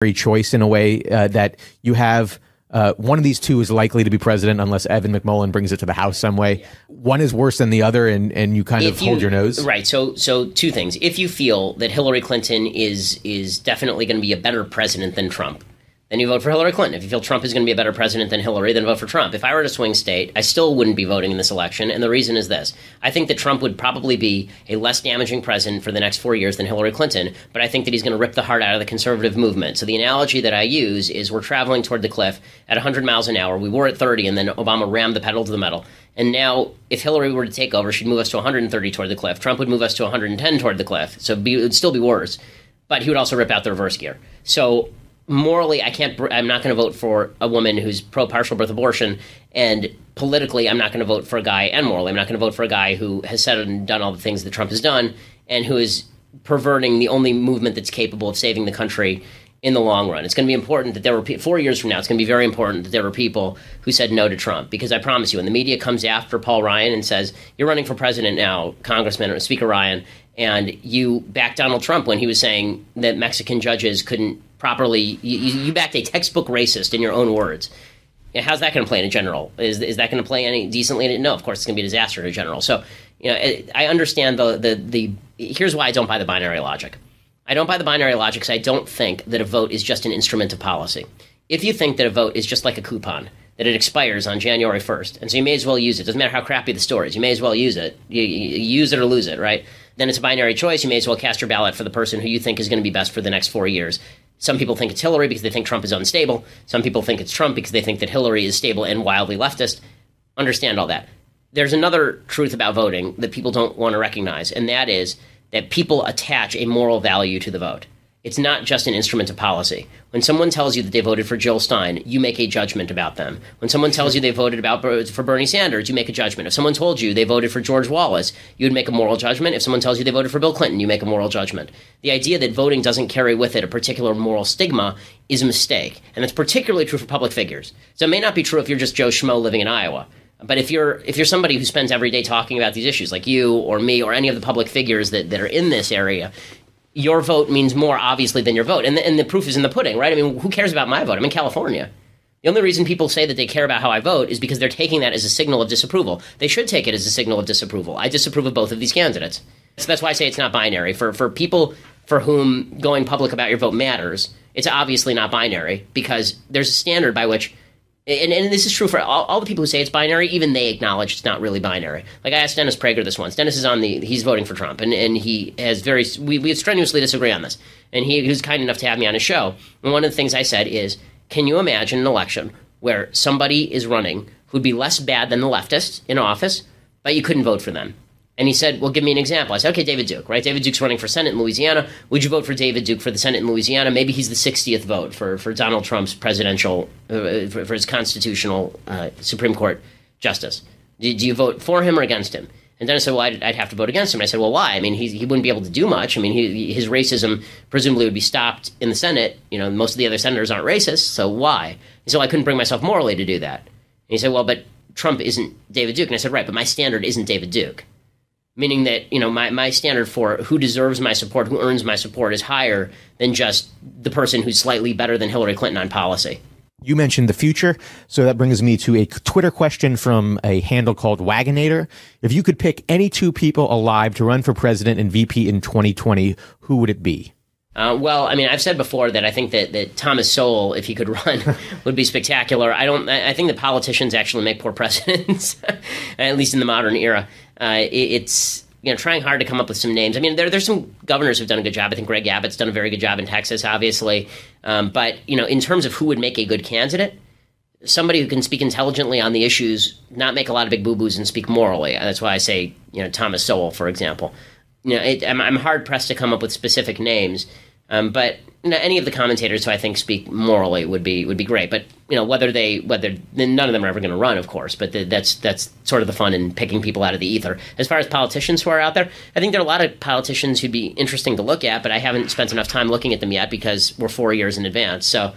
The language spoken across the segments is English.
binary choice in a way that you have one of these two is likely to be president unless Evan McMullin brings it to the House some way. One is worse than the other, and you kind of hold your nose. Right. So two things. If you feel that Hillary Clinton is definitely going to be a better president than Trump, then you vote for Hillary Clinton. If you feel Trump is going to be a better president than Hillary, then vote for Trump. If I were at a swing state, I still wouldn't be voting in this election, and the reason is this. I think that Trump would probably be a less damaging president for the next 4 years than Hillary Clinton, but I think that he's going to rip the heart out of the conservative movement. So the analogy that I use is we're traveling toward the cliff at 100 miles an hour. We were at 30, and then Obama rammed the pedal to the metal. And now, if Hillary were to take over, she'd move us to 130 toward the cliff. Trump would move us to 110 toward the cliff. So it would still be worse, but he would also rip out the reverse gear. So morally, I'm not going to vote for a woman who's pro-partial birth abortion, and politically, I'm not going to vote for a guy, and morally, I'm not going to vote for a guy who has said and done all the things that Trump has done, and who is perverting the only movement that's capable of saving the country in the long run. It's going to be important that there were 4 years from now, it's going to be very important that there were people who said no to Trump, because I promise you, when the media comes after Paul Ryan and says, you're running for president now, Congressman or Speaker Ryan, and you backed Donald Trump when he was saying that Mexican judges couldn't properly, you backed a textbook racist in your own words. How's that going to play in a general? Is that going to play any decently in it? No, of course it's going to be a disaster in a general. So, I understand here's why I don't buy the binary logic. I don't buy the binary logic because I don't think that a vote is just an instrument of policy. If you think that a vote is just like a coupon, that it expires on January 1st, and so you may as well use it. Doesn't matter how crappy the store is. You may as well use it. You use it or lose it, right? Then it's a binary choice. You may as well cast your ballot for the person who you think is going to be best for the next 4 years. Some people think it's Hillary because they think Trump is unstable. Some people think it's Trump because they think that Hillary is stable and wildly leftist. Understand all that. There's another truth about voting that people don't want to recognize, and that is that people attach a moral value to the vote. It's not just an instrument of policy. When someone tells you that they voted for Jill Stein, you make a judgment about them. When someone tells you they voted for Bernie Sanders, you make a judgment. If someone told you they voted for George Wallace, you would make a moral judgment. If someone tells you they voted for Bill Clinton, you make a moral judgment. The idea that voting doesn't carry with it a particular moral stigma is a mistake, and it's particularly true for public figures. So it may not be true if you're just Joe Schmo living in Iowa. But if you're somebody who spends every day talking about these issues, like you or me or any of the public figures that are in this area, your vote means more, obviously, than your vote. And the proof is in the pudding, right? I mean, who cares about my vote? I'm in California. The only reason people say that they care about how I vote is because they're taking that as a signal of disapproval. They should take it as a signal of disapproval. I disapprove of both of these candidates. So that's why I say it's not binary. For people for whom going public about your vote matters, it's obviously not binary, because there's a standard by which... And this is true for all the people who say it's binary. Even they acknowledge it's not really binary. Like, I asked Dennis Prager this once. Dennis is he's voting for Trump, and he has we strenuously disagree on this. And he was kind enough to have me on his show. And one of the things I said is, can you imagine an election where somebody is running who'd be less bad than the leftists in office, but you couldn't vote for them? And he said, well, give me an example. I said, okay, David Duke, right? David Duke's running for Senate in Louisiana. Would you vote for David Duke for the Senate in Louisiana? Maybe he's the 60th vote for Donald Trump's presidential, for his constitutional Supreme Court justice. Do you vote for him or against him? And then I said, well, I'd have to vote against him. And I said, well, why? I mean, he wouldn't be able to do much. I mean, his racism presumably would be stopped in the Senate. Most of the other senators aren't racist, so why? He said, well, I couldn't bring myself morally to do that. And he said, well, but Trump isn't David Duke. And I said, right, but my standard isn't David Duke. Meaning that, my standard for who deserves my support, who earns my support, is higher than just the person who's slightly better than Hillary Clinton on policy. You mentioned the future, so that brings me to a Twitter question from a handle called Wagonator. If you could pick any two people alive to run for president and VP in 2020, who would it be? Well, I mean, I've said before that I think that Thomas Sowell, if he could run, would be spectacular. I think that politicians actually make poor presidents, at least in the modern era. It's trying hard to come up with some names. I mean, there's some governors who've done a good job. I think Greg Abbott's done a very good job in Texas, obviously. But in terms of who would make a good candidate, somebody who can speak intelligently on the issues, not make a lot of big boo-boos, and speak morally. That's why I say Thomas Sowell, for example. I'm hard pressed to come up with specific names. But any of the commentators who I think speak morally would be great. But whether none of them are ever going to run, of course. But that's sort of the fun in picking people out of the ether. As far as politicians who are out there, I think there are a lot of politicians who'd be interesting to look at. But I haven't spent enough time looking at them yet because we're 4 years in advance. So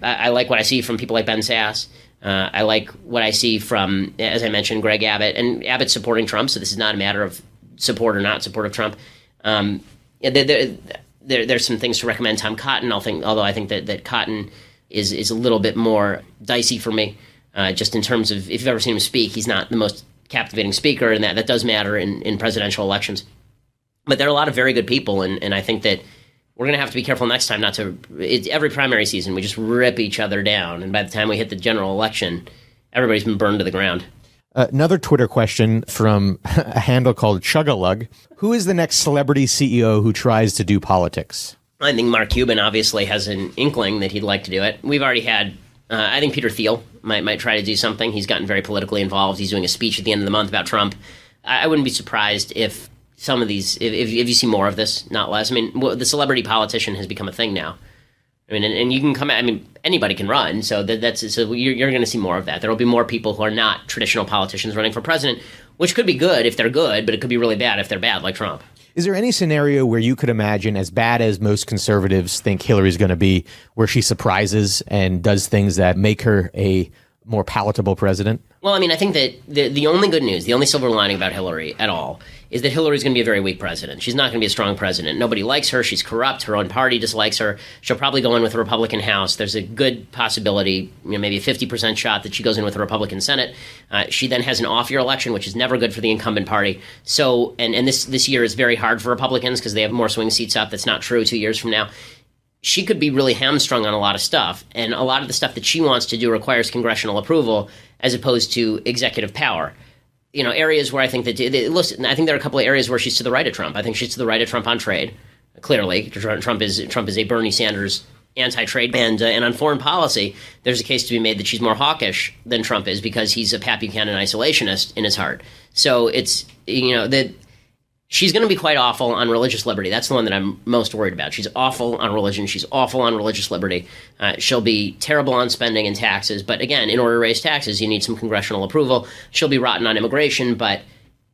I like what I see from people like Ben Sass. I like what I see from, as I mentioned, Greg Abbott. And Abbott's supporting Trump, so this is not a matter of support or not support of Trump. there's some things to recommend Tom Cotton. Although I think that Cotton is a little bit more dicey for me, just in terms of, if you've ever seen him speak, he's not the most captivating speaker, and that does matter in presidential elections. But there are a lot of very good people, and I think that we're going to have to be careful next time not to. Every primary season, we just rip each other down, and by the time we hit the general election, everybody's been burned to the ground. Another Twitter question from a handle called Chugalug. Who is the next celebrity CEO who tries to do politics? I think Mark Cuban obviously has an inkling that he'd like to do it. We've already had, I think Peter Thiel might try to do something. He's gotten very politically involved. He's doing a speech at the end of the month about Trump. I wouldn't be surprised if some of these, if you see more of this, not less. I mean, the celebrity politician has become a thing now. I mean, and you can come. I mean, anybody can run. So you're going to see more of that. There will be more people who are not traditional politicians running for president, which could be good if they're good, but it could be really bad if they're bad, like Trump. Is there any scenario where you could imagine, as bad as most conservatives think Hillary's going to be, where she surprises and does things that make her a more palatable president? Well, I mean, I think that the only good news, the only silver lining about Hillary at all, is that Hillary's going to be a very weak president. She's not going to be a strong president. Nobody likes her. She's corrupt. Her own party dislikes her. She'll probably go in with a Republican House. There's a good possibility, maybe a 50% shot that she goes in with a Republican Senate. She then has an off-year election, which is never good for the incumbent party. So, and this year is very hard for Republicans because they have more swing seats up. That's not true 2 years from now. She could be really hamstrung on a lot of stuff, and a lot of the stuff that she wants to do requires congressional approval as opposed to executive power. Areas where I think that, listen, I think there are a couple of areas where she's to the right of Trump. I think she's to the right of Trump on trade. Clearly, Trump is a Bernie Sanders anti-trade, and on foreign policy, there's a case to be made that she's more hawkish than Trump is because he's a Pat Buchanan isolationist in his heart. So it's that she's going to be quite awful on religious liberty. That's the one that I'm most worried about. She's awful on religion. She's awful on religious liberty. She'll be terrible on spending and taxes. But again, in order to raise taxes, you need some congressional approval. She'll be rotten on immigration. But,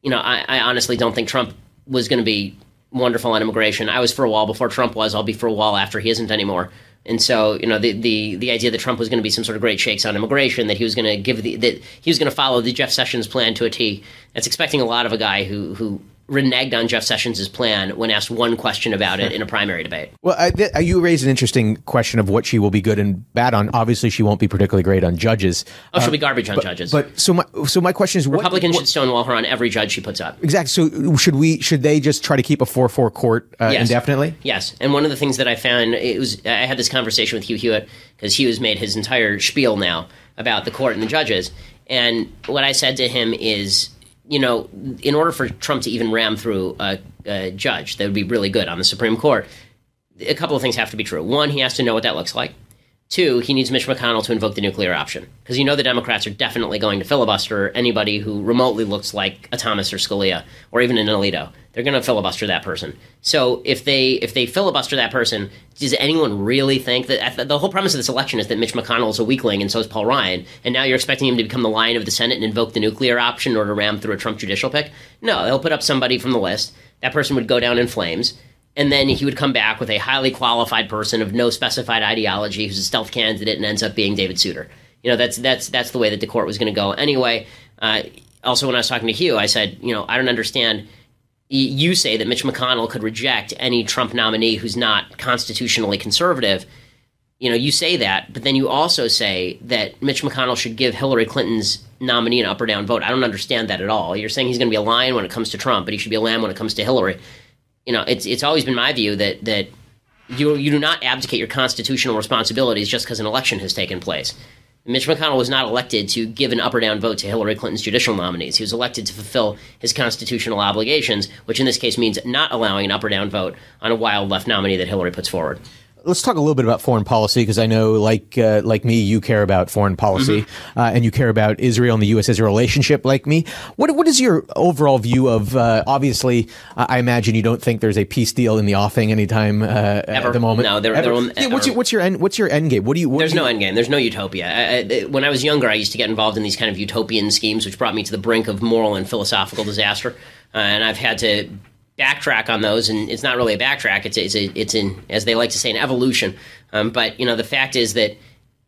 I honestly don't think Trump was going to be wonderful on immigration. I was for a wall before Trump was. I'll be for a wall after he isn't anymore. And so, the idea that Trump was going to be some sort of great shakes on immigration, that he was going to that he was going to follow the Jeff Sessions plan to a T, that's expecting a lot of a guy who reneged on Jeff Sessions' plan when asked one question about it in a primary debate. Well, you raised an interesting question of what she will be good and bad on. Obviously, she won't be particularly great on judges. She'll be garbage on judges. But so my question is, Republicans should stonewall her on every judge she puts up. Exactly. So should they just try to keep a 4-4 court indefinitely? Yes. And one of the things that I found, I had this conversation with Hugh Hewitt because Hugh has made his entire spiel now about the court and the judges. And what I said to him is, in order for Trump to even ram through a judge that would be really good on the Supreme Court, a couple of things have to be true. One, he has to know what that looks like. Two, he needs Mitch McConnell to invoke the nuclear option. Because the Democrats are definitely going to filibuster anybody who remotely looks like a Thomas or Scalia, or even an Alito. They're going to filibuster that person. So if they filibuster that person, does anyone really think that the whole premise of this election is that Mitch McConnell is a weakling and so is Paul Ryan, and now you're expecting him to become the lion of the Senate and invoke the nuclear option in order to ram through a Trump judicial pick? No, they'll put up somebody from the list. That person would go down in flames. And then he would come back with a highly qualified person of no specified ideology who's a stealth candidate and ends up being David Souter. That's the way that the court was going to go anyway. Also, when I was talking to Hugh, I said, I don't understand. You say that Mitch McConnell could reject any Trump nominee who's not constitutionally conservative. You say that, but then you also say that Mitch McConnell should give Hillary Clinton's nominee an up or down vote. I don't understand that at all. You're saying he's going to be a lion when it comes to Trump, but he should be a lamb when it comes to Hillary. It's always been my view that you do not abdicate your constitutional responsibilities just because an election has taken place. Mitch McConnell was not elected to give an up or down vote to Hillary Clinton's judicial nominees. He was elected to fulfill his constitutional obligations, which in this case means not allowing an up or down vote on a wild left nominee that Hillary puts forward. Let's talk a little bit about foreign policy, because I know, like me, you care about foreign policy, and you care about Israel and the U.S.-Israel relationship, like me. What is your overall view of? Obviously, I imagine you don't think there's a peace deal in the offing anytime at the moment. No, what's your end game? There's no end game. There's no utopia. When I was younger, I used to get involved in these kind of utopian schemes, which brought me to the brink of moral and philosophical disaster, and I've had to backtrack on those, and it's not really a backtrack. It's in, as they like to say, an evolution. But the fact is that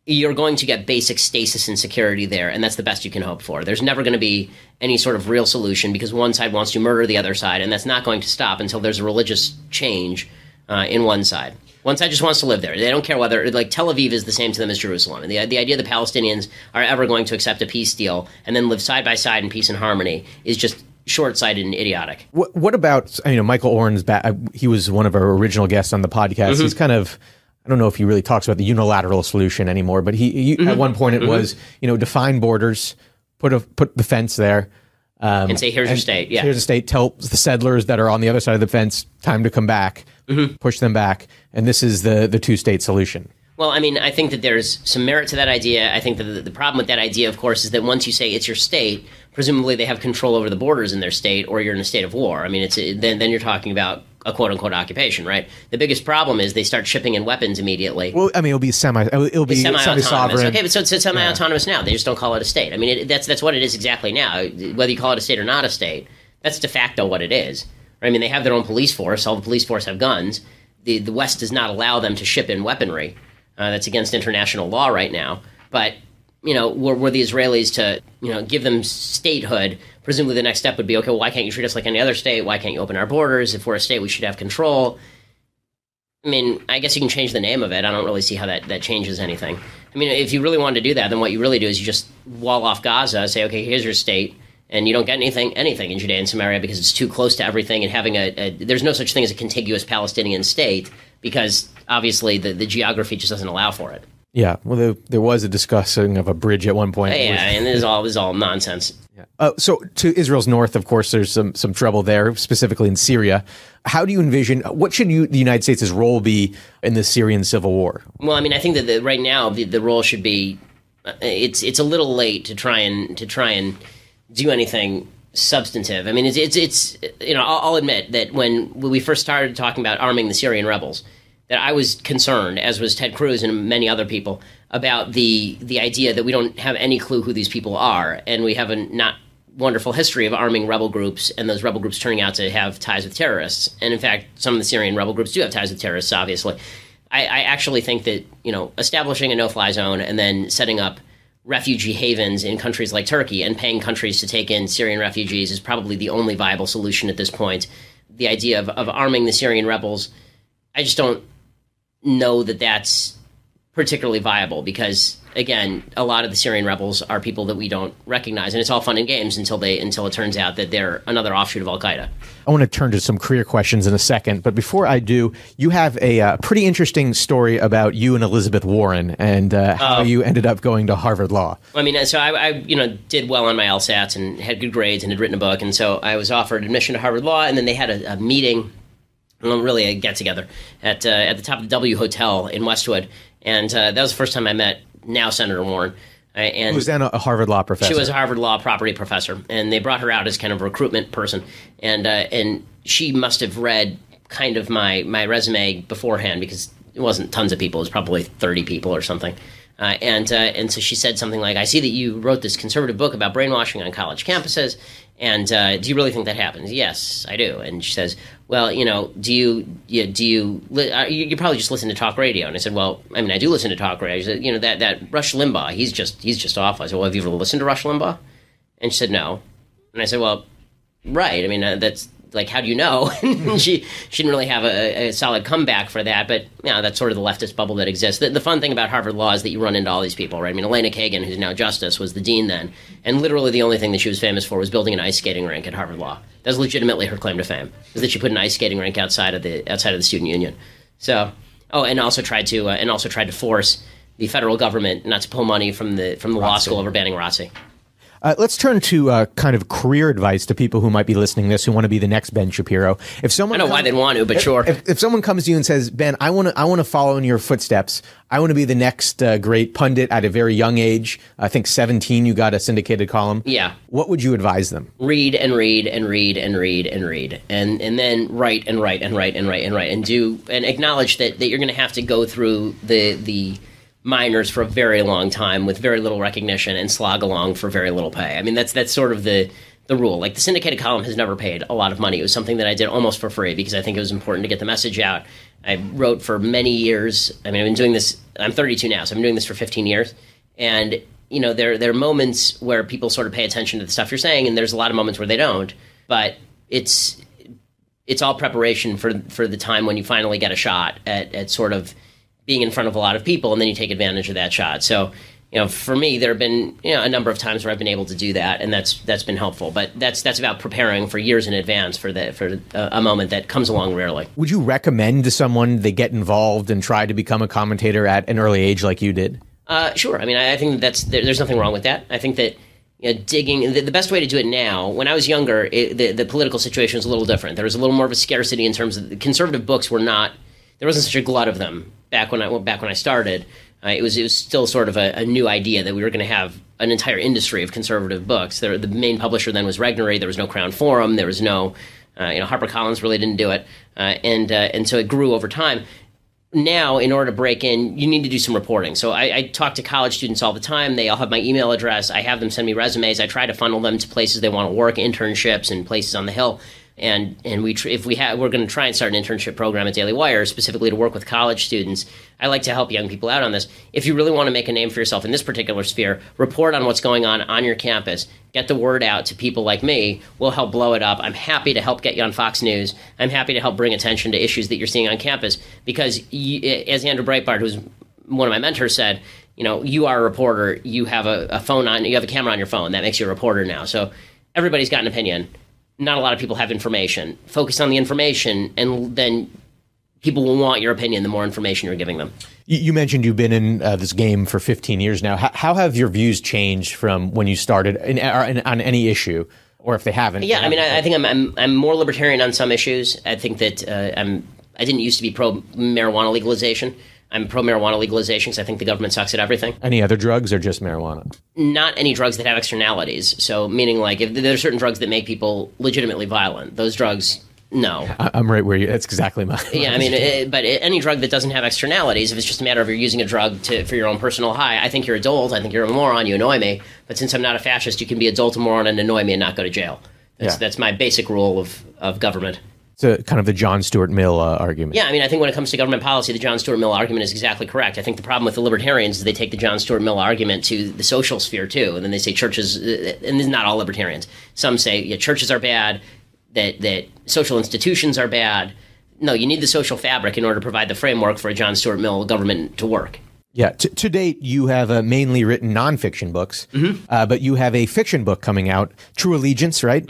you're going to get basic stasis and security there, and that's the best you can hope for. There's never going to be any sort of real solution because one side wants to murder the other side, and that's not going to stop until there's a religious change in one side. One side just wants to live there. They don't care whether, like, Tel Aviv is the same to them as Jerusalem. And the idea the Palestinians are ever going to accept a peace deal and then live side by side in peace and harmony is just short-sighted and idiotic. What about, Michael Oren's back? He was one of our original guests on the podcast. He's kind of, I don't know if he really talks about the unilateral solution anymore, but he at one point it was, define borders, put the fence there. And say, here's your state. Yeah. Here's a state. Tell the settlers that are on the other side of the fence, time to come back, push them back. And this is the two-state solution. Well, I mean, I think that there's some merit to that idea. I think that the problem with that idea, of course, is that once you say it's your state, presumably they have control over the borders in their state, or you're in a state of war. I mean, then you're talking about a quote-unquote occupation, right? The biggest problem is they start shipping in weapons immediately. Well, I mean, it'll be semi-sovereign. Okay, but so it's semi-autonomous now. They just don't call it a state. I mean, that's what it is exactly now. Whether you call it a state or not a state, that's de facto what it is. Right? I mean, they have their own police force. All the police force have guns. The West does not allow them to ship in weaponry. That's against international law right now. But, were the Israelis to, give them statehood, presumably the next step would be, okay, well, why can't you treat us like any other state? Why can't you open our borders? If we're a state, we should have control. I mean, I guess you can change the name of it. I don't really see how that changes anything. I mean, if you really wanted to do that, then what you really do is you just wall off Gaza, say, okay, here's your state, and you don't get anything in Judea and Samaria because it's too close to everything, and having there's no such thing as a contiguous Palestinian state because obviously the geography just doesn't allow for it. Yeah, well, there was a discussing of a bridge at one point. Yeah, and it was all nonsense. Yeah. So to Israel's north, of course, there's some trouble there, specifically in Syria. How do you envision, what should the United States' role be in the Syrian civil war? Well, I mean, I think that right now the role should be, it's a little late to try and do anything substantive. I mean, it's I'll admit that when we first started talking about arming the Syrian rebels, that I was concerned, as was Ted Cruz and many other people, about the idea that we don't have any clue who these people are, and we have a not wonderful history of arming rebel groups, and those rebel groups turning out to have ties with terrorists. And in fact, some of the Syrian rebel groups do have ties with terrorists, obviously. I actually think that, establishing a no-fly zone and then setting up refugee havens in countries like Turkey and paying countries to take in Syrian refugees is probably the only viable solution at this point. The idea of arming the Syrian rebels, I just don't know that that's particularly viable because, again, a lot of the Syrian rebels are people that we don't recognize, and it's all fun and games until it turns out that they're another offshoot of Al-Qaeda. I want to turn to some career questions in a second, but before I do, you have a pretty interesting story about you and Elizabeth Warren and how you ended up going to Harvard Law. I mean, so I did well on my LSATs and had good grades and had written a book, and so I was offered admission to Harvard Law, and then they had a meeting, really a get-together, at the top of the W Hotel in Westwood, and that was the first time I met now Senator Warren. And who was then a Harvard Law professor. She was a Harvard Law property professor, and they brought her out as kind of a recruitment person, and she must have read kind of my resume beforehand because it wasn't tons of people; it was probably 30 people or something. And so she said something like, "I see that you wrote this conservative book about brainwashing on college campuses, and do you really think that happens?" "Yes, I do." And she says, "Well, do you probably just listen to talk radio?" And I said, "Well, I mean, I do listen to talk radio." She said, that Rush Limbaugh, he's just awful." I said, "Well, have you ever listened to Rush Limbaugh?" And she said, "No." And I said, "Well, right. I mean, that's like, how do you know?" And she didn't really have a solid comeback for that, but that's sort of the leftist bubble that exists. The fun thing about Harvard Law is that you run into all these people, right? I mean, Elena Kagan, who's now justice, was the dean then, and literally the only thing that she was famous for was building an ice skating rink at Harvard Law. That's legitimately her claim to fame, is that she put an ice skating rink outside of the student union. So, and also tried to force the federal government not to pull money from the law school over banning ROTC. Let's turn to kind of career advice to people who might be listening to this who want to be the next Ben Shapiro. If someone I know why they'd want to, but sure. If someone comes to you and says, "Ben, I want to follow in your footsteps. I want to be the next great pundit at a very young age." I think 17, you got a syndicated column. Yeah. What would you advise them? Read and read and read and read and read, and then write and write and write and write and write, and do and acknowledge that you're going to have to go through the minors for a very long time with very little recognition and slog along for very little pay. I mean, that's sort of the rule. Like, the syndicated column has never paid a lot of money. It was something that I did almost for free because I think it was important to get the message out. I wrote for many years. I mean, I've been doing this. I'm 32 now, so I've been doing this for 15 years. And there are moments where people sort of pay attention to the stuff you're saying, and there's a lot of moments where they don't. But it's it's all preparation for the time when you finally get a shot at sort of being in front of a lot of people, and then you take advantage of that shot. So, for me, there have been a number of times where I've been able to do that, and that's been helpful. But that's about preparing for years in advance for a moment that comes along rarely. Would you recommend to someone they get involved and try to become a commentator at an early age like you did? Sure. I mean, I think there's nothing wrong with that. I think that digging the best way to do it now. When I was younger, the political situation was a little different. There was a little more of a scarcity in terms of the conservative books were not. There wasn't such a glut of them back when I started. It was still sort of a new idea that we were going to have an entire industry of conservative books. The main publisher then was Regnery. There was no Crown Forum. There was no, HarperCollins really didn't do it, and so it grew over time. Now, in order to break in, you need to do some reporting. So I talk to college students all the time. They all have my email address. I have them send me resumes. I try to funnel them to places they want to work, internships and places on the Hill. And we're going to try and start an internship program at Daily Wire specifically to work with college students. I like to help young people out on this. If you really want to make a name for yourself in this particular sphere, report on what's going on your campus. Get the word out to people like me. We'll help blow it up. I'm happy to help get you on Fox News. I'm happy to help bring attention to issues that you're seeing on campus because, as Andrew Breitbart, who's one of my mentors, said, you are a reporter. You have a phone on. You have a camera on your phone. That makes you a reporter now. So everybody's got an opinion. Not a lot of people have information. Focus on the information, and then people will want your opinion the more information you're giving them. You mentioned you've been in this game for 15 years now. How have your views changed from when you started on any issue, or if they haven't? Yeah, I mean, I think I'm more libertarian on some issues. I think that I didn't used to be pro-marijuana legalization. I'm pro-marijuana legalization because I think the government sucks at everything. Any other drugs or just marijuana? Not any drugs that have externalities. So meaning like if there are certain drugs that make people legitimately violent, those drugs, no. I'm right where you, that's exactly my Yeah, I mean, but any drug that doesn't have externalities, if it's just a matter of you're using a drug for your own personal high, I think you're adult, I think you're a moron, you annoy me. But since I'm not a fascist, you can be adult, a moron, and annoy me and not go to jail. That's my basic rule of government. It's kind of the John Stuart Mill argument. Yeah, I mean, I think when it comes to government policy, the John Stuart Mill argument is exactly correct. I think the problem with the libertarians is they take the John Stuart Mill argument to the social sphere, too. And then they say churches, and this is not all libertarians. Some say churches are bad, that social institutions are bad. No, you need the social fabric in order to provide the framework for a John Stuart Mill government to work. Yeah. To date, you have mainly written nonfiction books, but you have a fiction book coming out, True Allegiance, right?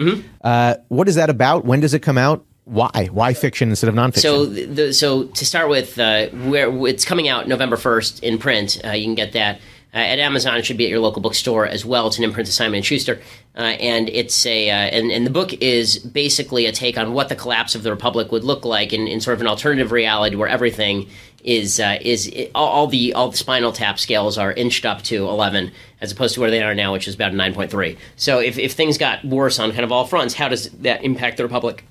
What is that about? When does it come out? Why fiction instead of nonfiction? So to start with, where it's coming out November 1st in print. You can get that at Amazon. It should be at your local bookstore as well. It's an imprint of Simon & Schuster, and it's and the book is basically a take on what the collapse of the Republic would look like in sort of an alternative reality where everything is all the Spinal Tap scales are inched up to 11 as opposed to where they are now, which is about a 9.3. So if things got worse on kind of all fronts, how does that impact the Republic?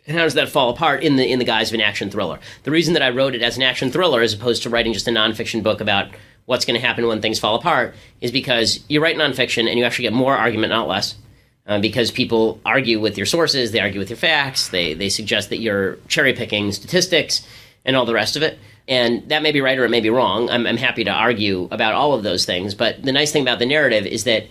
And how does that fall apart in the guise of an action thriller? The reason that I wrote it as an action thriller as opposed to writing just a nonfiction book about what's going to happen when things fall apart is because you write nonfiction and you actually get more argument, not less, because people argue with your sources, they argue with your facts, they suggest that you're cherry-picking statistics and all the rest of it. And that may be right or it may be wrong. I'm happy to argue about all of those things. But the nice thing about the narrative is that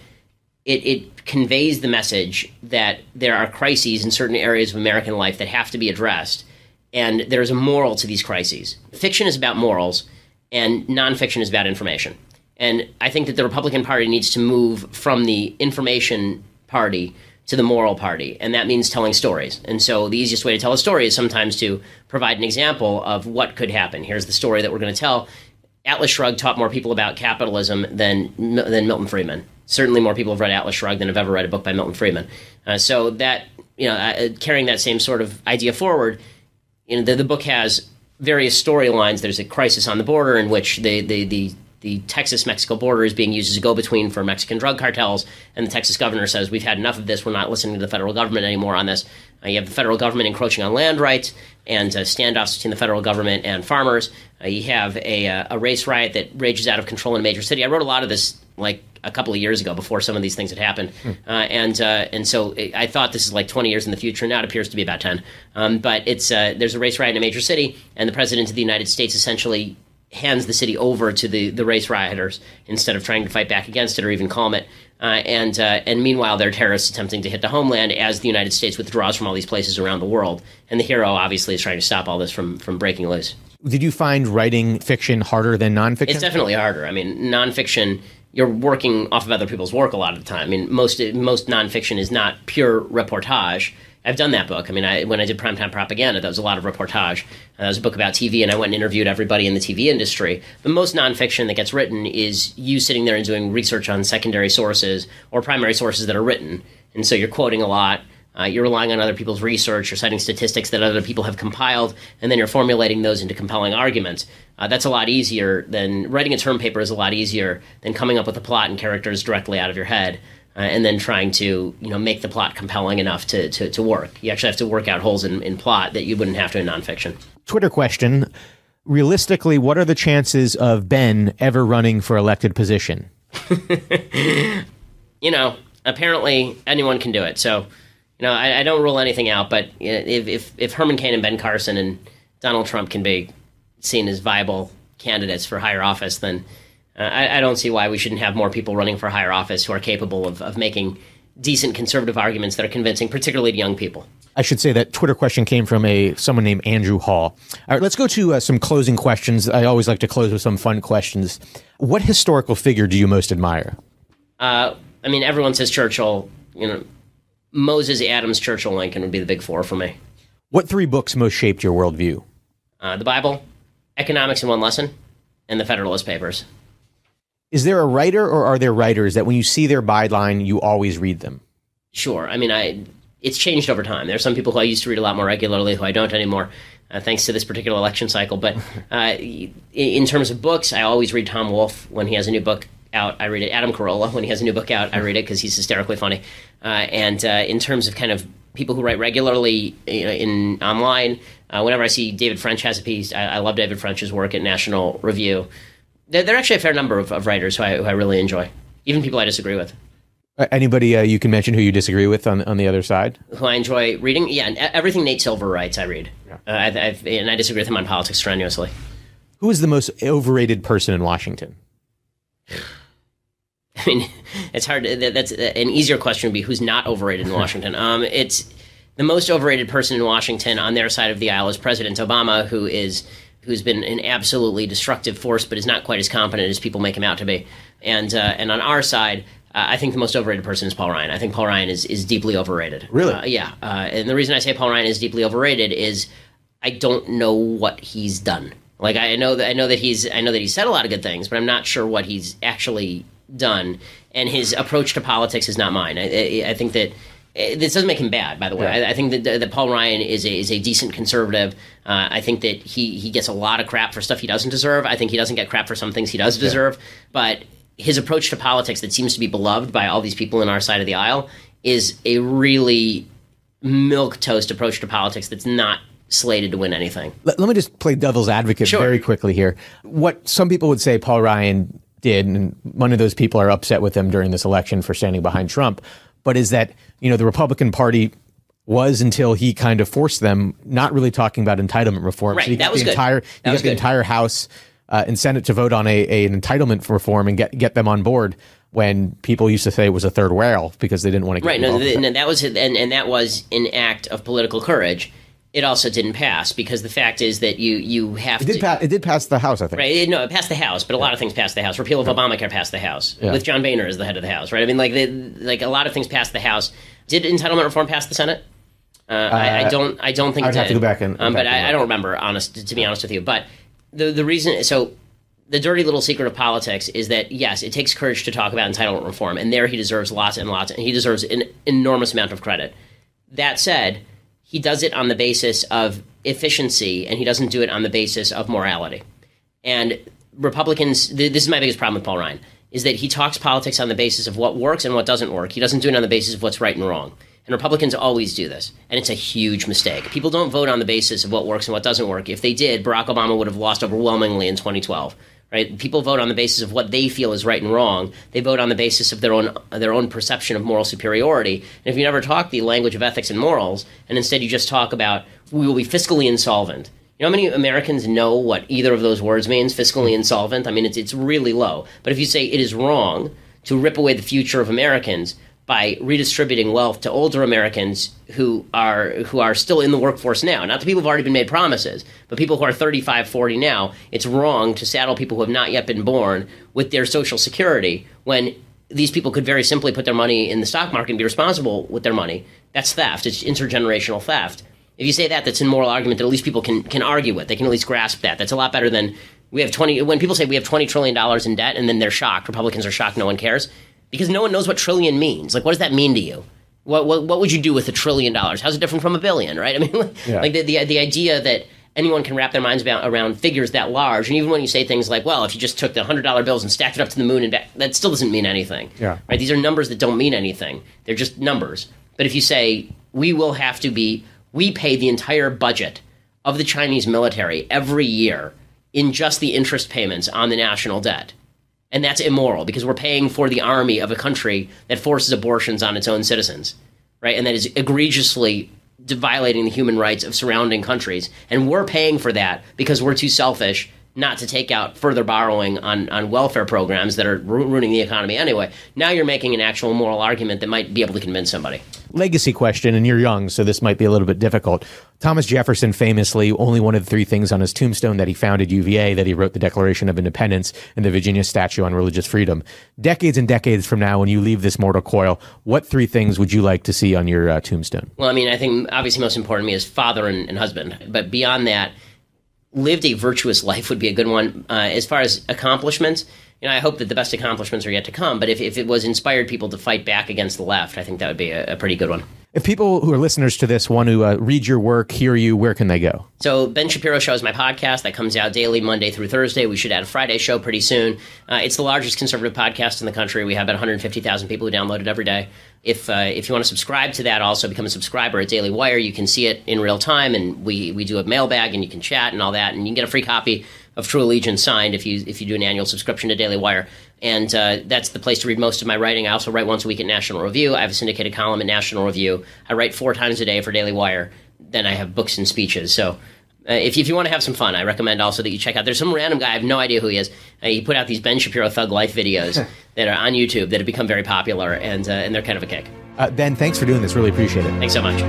it conveys the message that there are crises in certain areas of American life that have to be addressed, and there is a moral to these crises. Fiction is about morals, and nonfiction is about information. And I think that the Republican Party needs to move from the information party to the moral party, and that means telling stories. And so the easiest way to tell a story is sometimes to provide an example of what could happen. Here's the story that we're going to tell. Atlas Shrugged taught more people about capitalism than Milton Friedman. Certainly more people have read Atlas Shrugged than have ever read a book by Milton Friedman. So that, carrying that same sort of idea forward, the book has various storylines. There's a crisis on the border in which the Texas-Mexico border is being used as a go-between for Mexican drug cartels, and the Texas governor says, we've had enough of this, we're not listening to the federal government anymore on this. You have the federal government encroaching on land rights and standoffs between the federal government and farmers. You have a race riot that rages out of control in a major city. I wrote a lot of this like a couple of years ago before some of these things had happened. And so I thought this is like 20 years in the future. Now it appears to be about 10. But there's a race riot in a major city, and the president of the United States essentially hands the city over to the race rioters instead of trying to fight back against it or even calm it. And meanwhile, there are terrorists attempting to hit the homeland as the United States withdraws from all these places around the world. And the hero obviously is trying to stop all this from breaking loose. Did you find writing fiction harder than nonfiction? It's definitely harder. I mean, nonfiction, you're working off of other people's work a lot of the time. I mean, most nonfiction is not pure reportage. I've done that book. I mean, when I did Primetime Propaganda, that was a lot of reportage. That was a book about TV, and I went and interviewed everybody in the TV industry. But most nonfiction that gets written is you sitting there and doing research on secondary sources or primary sources that are written. And so you're quoting a lot. You're relying on other people's research. You're citing statistics that other people have compiled, and then you're formulating those into compelling arguments. That's a lot easier than writing a term paper is a lot easier than coming up with a plot and characters directly out of your head. And then trying to make the plot compelling enough to work. You actually have to work out holes in plot that you wouldn't have to in nonfiction. Twitter question. Realistically, what are the chances of Ben ever running for elected position? Apparently anyone can do it. So, I don't rule anything out. But if Herman Cain and Ben Carson and Donald Trump can be seen as viable candidates for higher office, then I don't see why we shouldn't have more people running for higher office who are capable of making decent conservative arguments that are convincing, particularly to young people. I should say that Twitter question came from someone named Andrew Hall. All right, let's go to some closing questions. I always like to close with some fun questions. What historical figure do you most admire? Everyone says Churchill. Moses, Adams, Churchill, Lincoln would be the big four for me. What 3 books most shaped your worldview? The Bible, Economics in One Lesson, and the Federalist Papers. Is there a writer or are there writers that when you see their byline, you always read them? Sure. It's changed over time. There are some people who I used to read a lot more regularly who I don't anymore, thanks to this particular election cycle. But in terms of books, I always read Tom Wolfe. When he has a new book out, I read it. Adam Carolla, when he has a new book out, I read it because he's hysterically funny. And in terms of kind of people who write regularly in online, whenever I see David French has a piece, I love David French's work at National Review. There are actually a fair number of writers who I really enjoy, even people I disagree with. Anybody you can mention who you disagree with on the other side? Who I enjoy reading? Yeah, everything Nate Silver writes, I read. Yeah. And I disagree with him on politics strenuously. Who is the most overrated person in Washington? It's hard. That's an easier question would be who's not overrated in Washington. It's the most overrated person in Washington on their side of the aisle is President Obama, who's been an absolutely destructive force, but is not quite as competent as people make him out to be. And on our side, I think the most overrated person is Paul Ryan. I think Paul Ryan is deeply overrated. Really? Yeah. And the reason I say Paul Ryan is deeply overrated is I don't know what he's done. Like I know that he's said a lot of good things, but I'm not sure what he's actually done. And his approach to politics is not mine. I think that. This doesn't make him bad, by the way. Yeah. I think that Paul Ryan is a decent conservative. I think that he gets a lot of crap for stuff he doesn't deserve. I think he doesn't get crap for some things he does deserve. Yeah. But his approach to politics that seems to be beloved by all these people in our side of the aisle is a really milquetoast approach to politics that's not slated to win anything. Let me just play devil's advocate very quickly here. What some people would say Paul Ryan did, and one of those people are upset with him during this election for standing behind Trump, but is that, the Republican Party was, until he kind of forced them, not really talking about entitlement reform. Right, so that was good. You got the entire House and Senate to vote on an entitlement reform and get them on board when people used to say it was a third rail because they didn't want to get involved. That was an act of political courage. It also didn't pass because the fact is that you have to... It did pass the House, I think. Right. It passed the House, but a lot of things passed the House. Repeal of Obamacare passed the House with John Boehner as the head of the House, right? A lot of things passed the House. Did entitlement reform pass the Senate? I don't think it did. I'd have to go back and... But I don't remember, to be honest with you. But the reason... So the dirty little secret of politics is that, yes, it takes courage to talk about entitlement reform, and there he deserves lots and lots, and he deserves an enormous amount of credit. That said... He does it on the basis of efficiency, and he doesn't do it on the basis of morality. And Republicans, this is my biggest problem with Paul Ryan, is that he talks politics on the basis of what works and what doesn't work. He doesn't do it on the basis of what's right and wrong. And Republicans always do this, and it's a huge mistake. People don't vote on the basis of what works and what doesn't work. If they did, Barack Obama would have lost overwhelmingly in 2012. Right? People vote on the basis of what they feel is right and wrong. They vote on the basis of their own perception of moral superiority. And if you never talk the language of ethics and morals, and instead you just talk about we will be fiscally insolvent, You know how many Americans know what either of those words means, fiscally insolvent? I mean, it's really low. But if you say it is wrong to rip away the future of Americans by redistributing wealth to older Americans who are still in the workforce now, not the people who've already been made promises, but people who are 35, 40 now, it's wrong to saddle people who have not yet been born with their Social Security when these people could very simply put their money in the stock market and be responsible with their money. That's theft. It's intergenerational theft. If you say that, that's an immoral argument that at least people can argue with. They can at least grasp that. That's a lot better than when people say we have $20 trillion in debt and then they're shocked. Republicans are shocked no one cares because no one knows what trillion means. Like, what does that mean to you? What would you do with $1 trillion? How's it different from $1 billion, right? I mean, like the idea that anyone can wrap their minds around figures that large. And even when you say things like, well, if you just took the $100 bills and stacked it up to the moon and back, that still doesn't mean anything. Yeah. Right? These are numbers that don't mean anything. They're just numbers. But if you say, we pay the entire budget of the Chinese military every year in just the interest payments on the national debt. And that's immoral because we're paying for the army of a country that forces abortions on its own citizens, right? And that is egregiously violating the human rights of surrounding countries. And we're paying for that because we're too selfish not to take out further borrowing on welfare programs that are ruining the economy anyway. Now you're making an actual moral argument that might be able to convince somebody. Legacy question, and you're young, so this might be a little bit difficult. Thomas Jefferson famously only one of the 3 things on his tombstone that he founded UVA, that he wrote the Declaration of Independence and the Virginia Statute on Religious Freedom. Decades and decades from now, when you leave this mortal coil, what 3 things would you like to see on your tombstone? Well, I mean, I think obviously most important to me is father and husband. But beyond that, lived a virtuous life would be a good one. As far as accomplishments, I hope that the best accomplishments are yet to come. But if it was inspired people to fight back against the left, I think that would be a pretty good one. If people who are listeners to this want to read your work, hear you, where can they go? So Ben Shapiro Show is my podcast that comes out daily, Monday through Thursday. We should add a Friday show pretty soon. It's the largest conservative podcast in the country. We have about 150,000 people who download it every day. If you want to subscribe to that, also become a subscriber at Daily Wire. You can see it in real time, and we do a mailbag, and you can chat and all that, and you can get a free copy of True Allegiance signed if you do an annual subscription to Daily Wire. And that's the place to read most of my writing. I also write once a week at National Review. I have a syndicated column at National Review. I write 4 times a day for Daily Wire. Then I have books and speeches. So if you want to have some fun, I recommend also that you check out. There's some random guy, I have no idea who he is. He put out these Ben Shapiro Thug Life videos that are on YouTube that have become very popular, and they're kind of a kick. Ben, thanks for doing this. Really appreciate it. Thanks so much.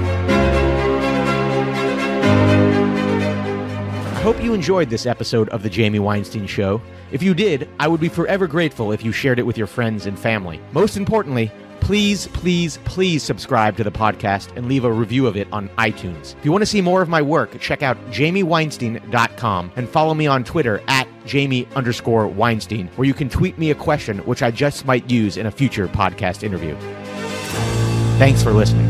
I hope you enjoyed this episode of The Jamie Weinstein Show. If you did, I would be forever grateful if you shared it with your friends and family. Most importantly, please, please, please subscribe to the podcast and leave a review of it on iTunes. If you want to see more of my work, check out jamieweinstein.com and follow me on Twitter at Jamie_Weinstein, where you can tweet me a question which I just might use in a future podcast interview. Thanks for listening.